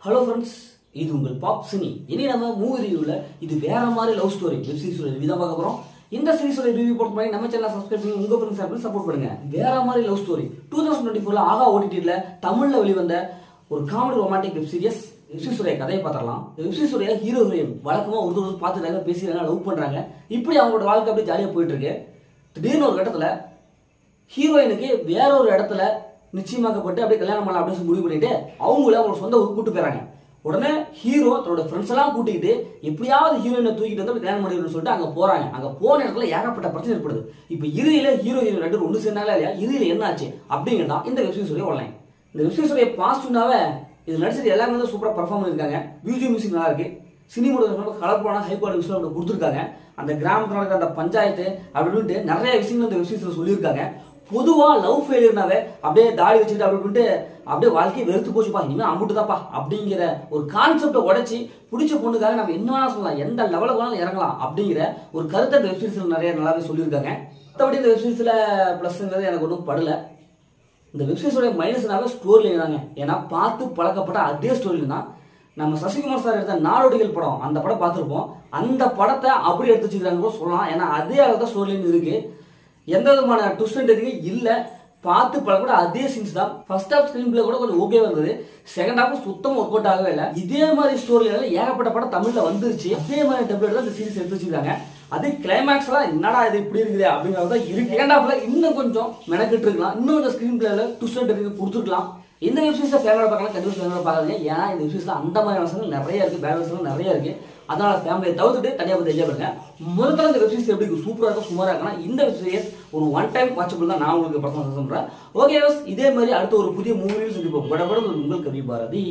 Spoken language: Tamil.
ஹலோ ஃப்ரெண்ட்ஸ், இது உங்கள் பாப் சினி. இனி நம்ம மூவி ரிவ்யூல இது வேற மாதிரி லவ் ஸ்டோரி வெப் சீரிஸோட ரிவ்யூ தான் பார்க்க போறோம். இந்த சீரிஸோட ரிவ்யூ போட்டு பண்ணி நம்ம சேனலை சப்ஸ்கிரைப் பண்ணி உங்க ஃப்ரெண்ட்ஸ் ஆப்பிள் சப்போர்ட் பண்ணுங்க. வேற மாதிரி லவ் ஸ்டோரி 2024ல ஆகா ஓடிடில தமிழ்ல வெளிவந்த ஒரு comedy romantic web series. Web சீரிஸோட கதையை பார்த்துடலாம். வெப் சீரிஸோட ஹீரோ ஹீரோயின் வழக்கமா ஒருத்தர் பார்த்துட்டாங்க, பேசிடுறாங்க, லவ் பண்றாங்க. இப்படி அவங்களோட வாழ்க்கை அப்படியே ஜாலியா போயிட்டு இருக்கு. திடீர்னு ஒரு கட்டத்துல ஹீரோயினுக்கு வேற ஒரு இடத்துல நிச்சயமாக்கப்பட்டு அப்படியே கல்யாணம் பண்ணலாம் அப்படின்னு முடிவு பண்ணிட்டு அவங்கள அவங்க சொந்த ஊருக்கு கூட்டு போறாங்க. உடனே ஹீரோ தன்னோட ஃப்ரெண்ட்ஸ் எல்லாம் கூட்டிக்கிட்டு எப்படியாவது ஹீரோயினை தூக்கிட்டு வந்து கல்யாணம் பண்ணிடுன்னு சொல்லிட்டு அங்க போறாங்க. அங்க போன இடத்துல ஏகப்பட்ட பிரச்சனை ஏற்படுது. இப்ப இறுதியில ஹீரோ ஹீரோ ரெண்டு ஒன்று சேர்ந்தாலும் இல்லையா, இறுதியில என்ன ஆச்சு அப்படிங்கிறதா இந்த வெப்சீரிஸோட ஆன்லைன். இந்த வெப்சீரிஸோட பாசிட்டிவ்னாவே இது நடிச்சது எல்லாமே வந்து சூப்பரா பர்ஃபார்ம் பண்ணிருக்காங்க. மியூசிக் நல்லா இருக்கு. சினிமாவோட கலப்பான ஹை குவாலிட்டி விஷயம் கொடுத்துருக்காங்க. அந்த கிராமத்தில் நடக்கிற அந்த பஞ்சாயத்து அப்படின்ட்டு நிறைய விஷயங்கள் இந்த வெப்சீரிஸ்ல சொல்லியிருக்காங்க. பொதுவா லவ் ஃபெயிலியர்னாவே அப்படியே தாடி வச்சுட்டு அப்படின்ட்டு அப்படியே வாழ்க்கையை வெறுத்து போச்சுப்பா, இனிமே அம்புட்டுதாப்பா அப்படிங்கிற ஒரு கான்செப்டை உடைச்சி பிடிச்ச பொண்ணுக்காக நம்ம என்ன வேணா சொல்லலாம், எந்த லெவலுக்கு வேணாலும் இறங்கலாம் அப்படிங்கிற ஒரு கருத்தை இந்த வெப்சீரிஸ்ல நிறைய நல்லாவே சொல்லியிருக்காங்க. மற்றபடி இந்த வெப்சீரிஸ்ல பிளஸ்ங்கிறது எனக்கு ஒன்றும் படல. இந்த வெப்சீரிஸோட மைனஸ்னாவே ஸ்டோரி தாங்க. ஏன்னா பார்த்து பழக்கப்பட்ட அதே ஸ்டோரி தான். நம்ம சசிகுமார் சார் எடுத்த நாடோடிகள் படம், அந்த படம் பார்த்துருப்போம். அந்த படத்தை அப்படி எடுத்து வச்சுக்கிறாங்க சொல்லலாம். ஏன்னா அதே அளவுக்கு ஸ்டோரி இருக்கு. எந்த விதமான ட்விஸ்ட் எதுவுமே இல்ல. பார்த்து பல கூட அதே சீன்ஸ் தான். ஃபர்ஸ்ட் ஹாஃப் ஸ்கிரீன் பிளே கூட கொஞ்சம் ஓகே வந்தது. செகண்ட் ஹாஃப் சுத்தம் ஒர்க் அவுட் ஆகவே இல்லை. இதே மாதிரி ஸ்டோரியில ஏகப்பட்ட படம் தமிழ்ல வந்துருச்சு. அதே மாதிரி டெம்ப்ளேட்ல இந்த சீரிஸ் எடுத்து வச்சிருக்காங்க. அது கிளைமேக்ஸ்லாம் என்னடா இது இப்படி இருக்குது அப்படிங்கிறத இருக்கு. செகண்ட் ஹாஃப்ல இன்னும் கொஞ்சம் மெனக்கிட்டு இருக்கலாம். இன்னும் கொஞ்சம் ஸ்கிரீன் பிளேல ட்விஸ்ட் கொடுத்துருக்கலாம். இந்த வெப்சீரிஸை ஃபேமிலியோட பார்க்கலாம், கண்டிப்பாக ஃபேமிலியோட பார்க்காதீங்க. ஏன்னா இந்த வெப்சீரிஸ்ல அந்த மாதிரி விஷயங்கள் நிறைய இருக்கு, பேட் விஷயங்கள் நிறைய இருக்கு. அதனால ஃபேமிலியை தவிர்த்துட்டு தனியாக போய் என்ஜாய் பண்ணுங்க. முதல்ல இந்த வெப்சீரிஸ் எப்படி சூப்பராக இருக்கும், சுமாராக இருக்குன்னா இந்த வெப்சீரிஸ் ஒரு ஒன் டைம் வாட்சபிள் தான். நான் உங்களுக்கு பர்சனல் சொல்றேன். ஓகே, இதே மாதிரி அடுத்த ஒரு புதிய மூவியில் சந்திப்போம். படப்பட உங்கள் கவி பாரதி.